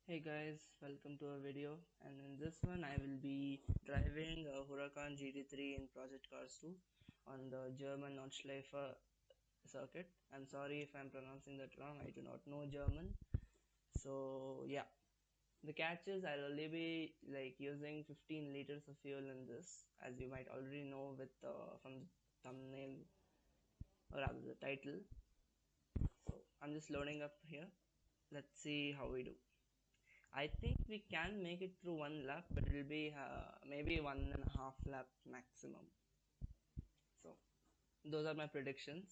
Hey guys, welcome to a video, and in this one I will be driving a Huracan GT3 in Project Cars 2 on the German Nordschleife circuit. I'm sorry if I'm pronouncing that wrong, I do not know German. So yeah, the catch is I'll only be using 15 liters of fuel in this, as you might already know from the thumbnail or rather the title. So I'm just loading up here. Let's see how we do. I think we can make it through one lap, but it will be maybe 1.5 lap maximum. So those are my predictions,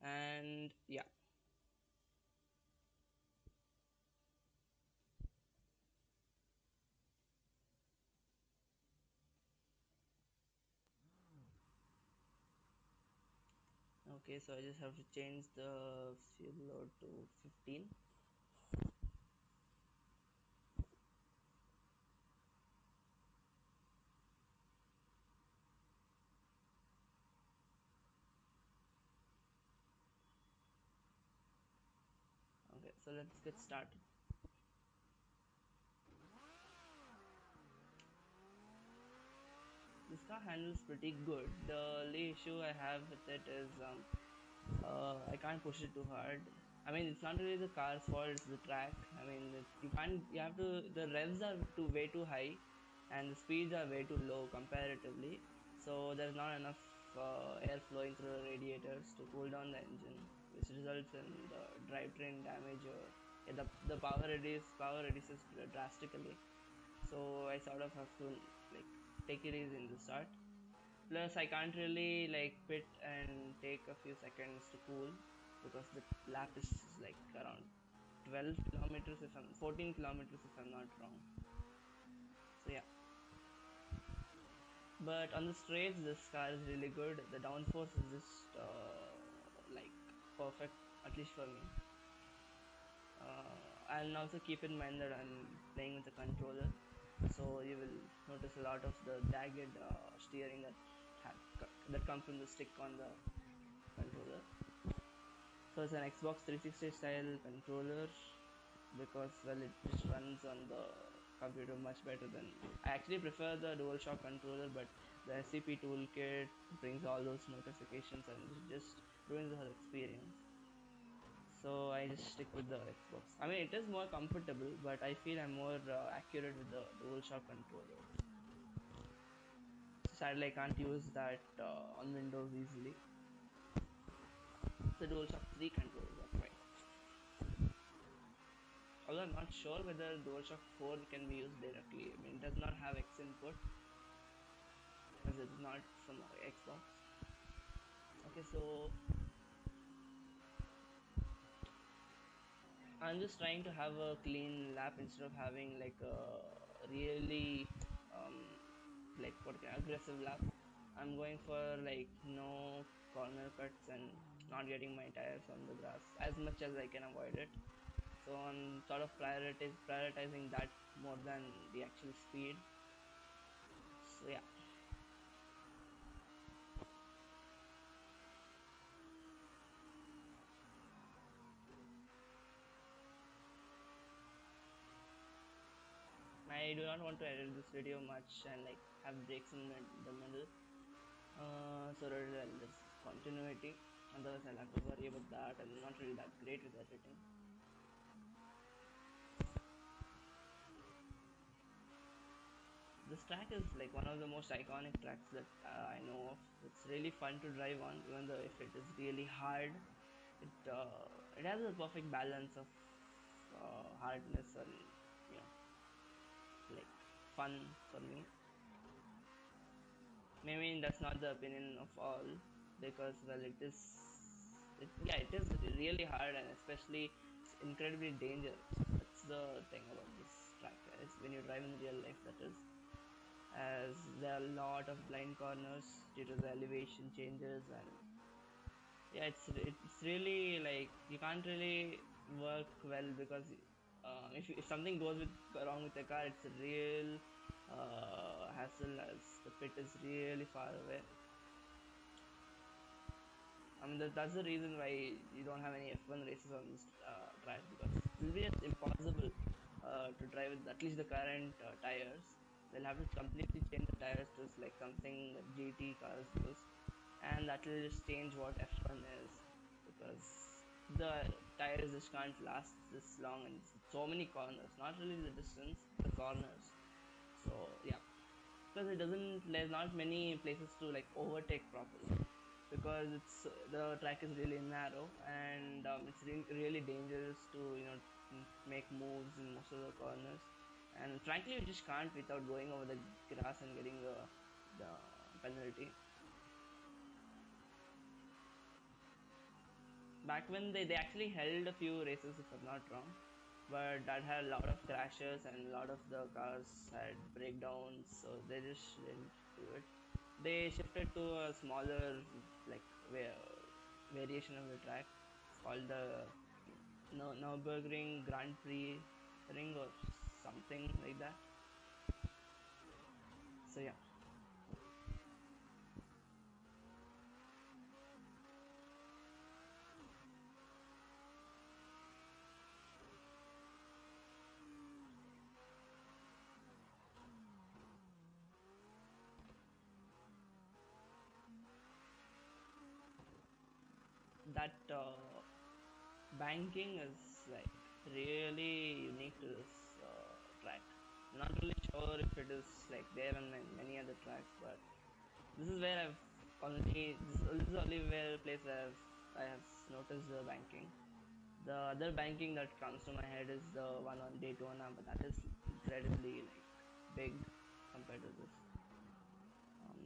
and yeah. Okay, so I just have to change the fuel load to 15. Okay, so let's get started. This car handles pretty good. The only issue I have with it is I can't push it too hard. I mean, it's not really the car's fault; it's the track. I mean, you can't. You have to. The revs are way too high, and the speeds are way too low comparatively. So there's not enough air flowing through the radiators to cool down the engine, which results in the drivetrain damage. Or yeah, the power reduces drastically. So I sort of have to like take it easy in the start. Plus, I can't really pit and take a few seconds to cool because the lap is like around 12 kilometers if I'm 14 kilometers if I'm not wrong. So yeah, but on the straights, this car is really good. The downforce is just like perfect, at least for me. And also keep in mind that I'm playing with a controller, so you will notice a lot of the jagged steering that comes from the stick on the controller. So it's an Xbox 360 style controller because well it just runs on the computer much better than I actually prefer the DualShock controller, but the SCP toolkit brings all those notifications and it just ruins the whole experience. So I just stick with the Xbox. I mean it is more comfortable, but I feel I'm more accurate with the DualShock controller. Sadly I can't use that on Windows easily. It's a DualShock 3 controller, that's right. Although I'm not sure whether DualShock 4 can be used directly. I mean, it does not have X input as it's not from Xbox. Okay, so I'm just trying to have a clean lap instead of having like a really aggressive lap. I'm going for like no corner cuts and not getting my tires on the grass as much as I can avoid it. So I'm sort of prioritizing that more than the actual speed. So yeah. I do not want to edit this video much and like have breaks in the middle. So that there's continuity. Otherwise, I'll have to worry about that. I'm not really that great with editing. This track is like one of the most iconic tracks that I know of. It's really fun to drive on, even though if it is really hard, it has a perfect balance of hardness and you know like fun for me. Maybe that's not the opinion of all because well it is really hard and especially it's incredibly dangerous. That's the thing about this track. It's when you drive in real life, that is, as there are a lot of blind corners due to the elevation changes. And yeah, it's really like you can't really work well because if something goes wrong with the car, it's a real hassle as the pit is really far away. I mean that's the reason why you don't have any F1 races on this track because it will be just impossible to drive with at least the current tires. They'll have to completely change the tires to like something that GT cars use, and that will just change what F1 is, because the tires just can't last this long and so many corners. Not really the distance, the corners. So yeah, because it doesn't, there's not many places to like overtake properly, because it's the track is really narrow, and it's really dangerous to make moves in most of the corners, and frankly you just can't without going over the grass and getting the penalty. Back when they actually held a few races if I'm not wrong, but that had a lot of crashes and a lot of the cars had breakdowns, so they just didn't do it. They shifted to a smaller like variation of the track. It's called the Nürburgring Grand Prix ring or something like that. So yeah, that banking is like really unique to this track. Not really sure if it is like there on many other tracks, but this is where this is only where place where I have noticed the banking. The other banking that comes to my head is the one on Daytona, but that is incredibly like big compared to this.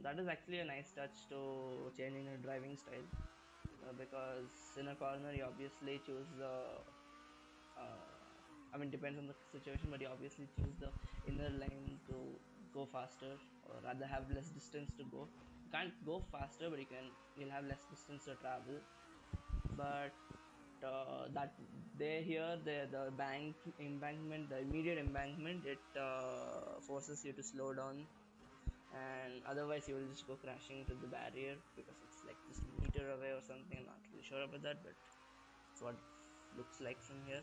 That is actually a nice touch to changing your driving style, because in a corner you obviously choose the uh, I mean depends on the situation, but you obviously choose the inner lane to go faster, or rather have less distance to go. You can't go faster, but you'll have less distance to travel. But that they here the the immediate embankment, it forces you to slow down, and otherwise you will just go crashing to the barrier, because it's like just a meter away or something. I'm not really sure about that, but it's what it looks like from here.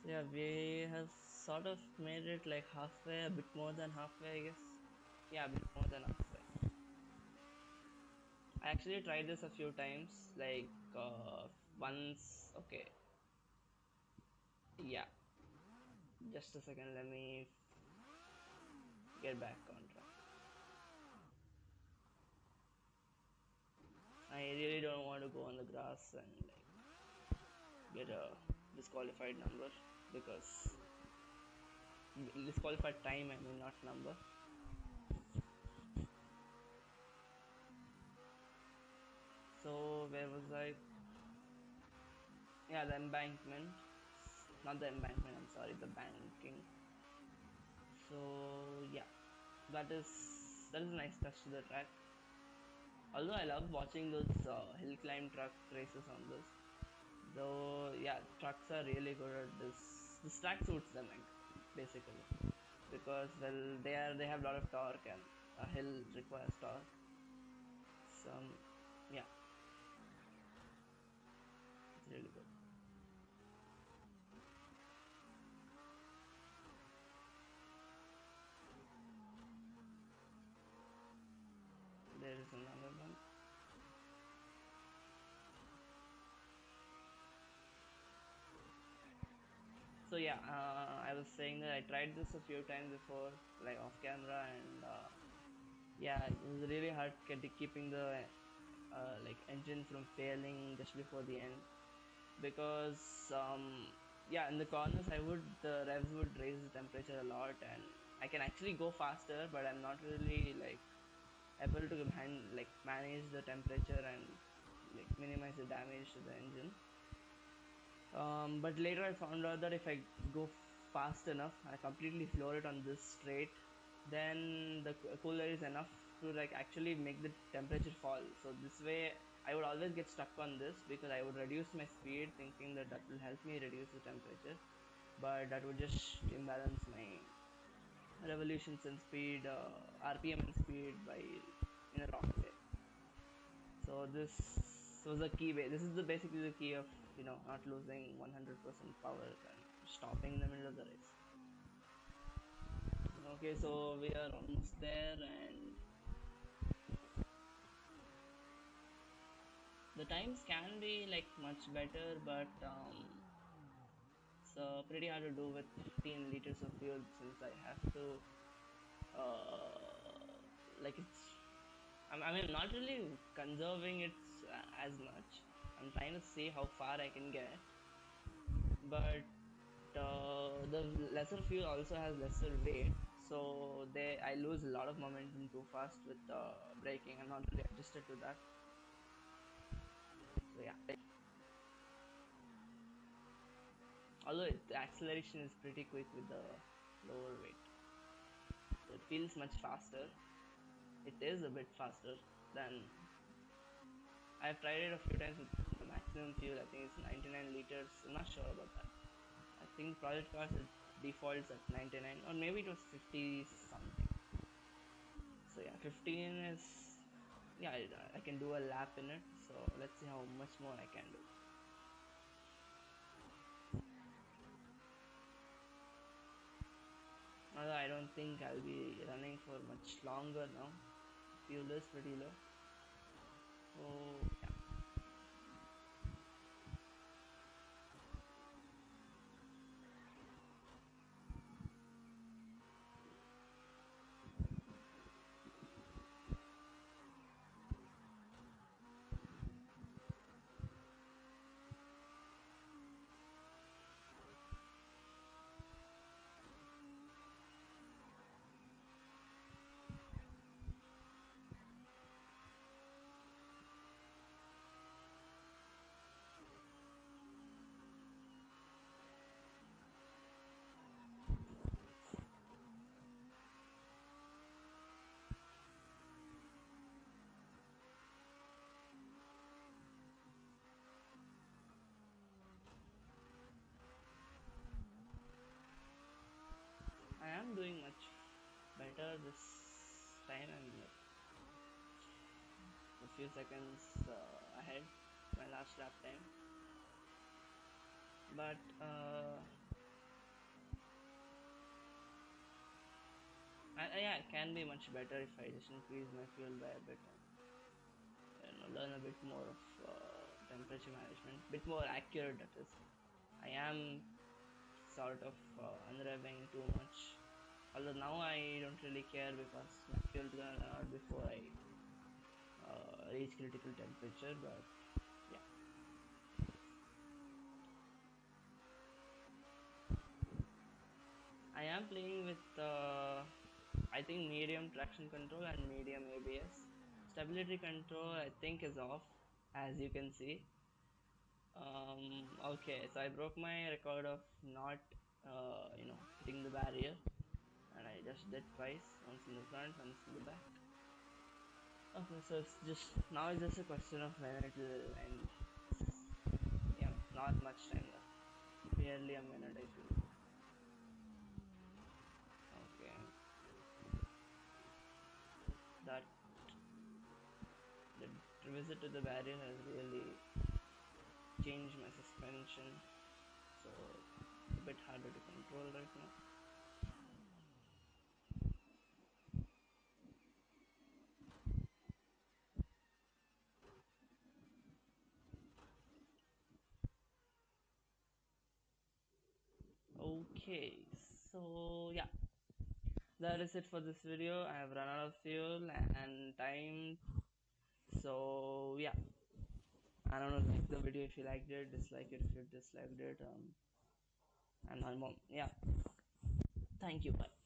So yeah, we have sort of made it like halfway, a bit more than halfway, I guess. Yeah, a bit more than halfway. I actually tried this a few times, like once. Okay, yeah. Just a second, let me get back on track. I really don't want to go on the grass and like get a disqualified number, because disqualified time, I mean, not number. So where was I? Yeah, the embankment. Not the embankment. I'm sorry, the banking. So yeah, that is that is a nice touch to the track. Although I love watching those hill climb truck races on this. Though yeah, trucks are really good at this. This track suits them like basically, because well they have a lot of torque, and a hill requires torque. Some yeah, it's really good. There is another one. So yeah, I was saying that I tried this a few times before, like off camera, and yeah, it was really hard keeping the like engine from failing just before the end, because yeah, in the corners the revs would raise the temperature a lot, and I can actually go faster, but I'm not really like able to like manage the temperature and like minimize the damage to the engine. But later I found out that if I go fast enough, I completely floor it on this straight, then the cooler is enough to like actually make the temperature fall. So this way, I would always get stuck on this, because I would reduce my speed, thinking that that will help me reduce the temperature, but that would just imbalance my revolutions and speed, RPM and speed by in a wrong way. So this was the key. This is basically the key of not losing 100% power and stopping in the middle of the race. Okay, so we are almost there, and the times can be like much better, but it's pretty hard to do with 15 liters of fuel, since I have to like I mean, not really conserving it as much. I'm trying to see how far I can get, but the lesser fuel also has lesser weight, so I lose a lot of momentum too fast with braking. I'm not really adjusted to that. So yeah, although the acceleration is pretty quick with the lower weight, so it feels much faster. It is a bit faster than I've tried it a few times with the maximum fuel. I think it's 99 liters. I'm not sure about that. I think Project Cars it defaults at 99, or maybe it was 50 something. So yeah, 15 is, yeah, I can do a lap in it. So let's see how much more I can do. Although I don't think I'll be running for much longer now. Fuel is pretty low. So yeah. I am doing much better this time. I'm like a few seconds ahead my last lap time, but yeah, it can be much better if I just increase my fuel by a bit and learn a bit more of temperature management, bit more accurate. That is, I am sort of unrevving too much. Although now I don't really care because my fuel is gonna run out before I reach critical temperature. But yeah, I am playing with I think medium traction control and medium ABS. Stability control I think is off, as you can see. Okay, so I broke my record of not hitting the barrier, and I just did twice, once in the front, once in the back. Okay, so it's just now it's just a question of when it will end. Yeah, not much time left. Barely a minute, I feel. Okay, that the visit to the barrier has really changed my suspension, so it's a bit harder to control right now. Okay, so yeah, that is it for this video. I have run out of fuel and time, so yeah, I don't know, like the video if you liked it, dislike it if you disliked it, and I'm yeah, thank you, bye.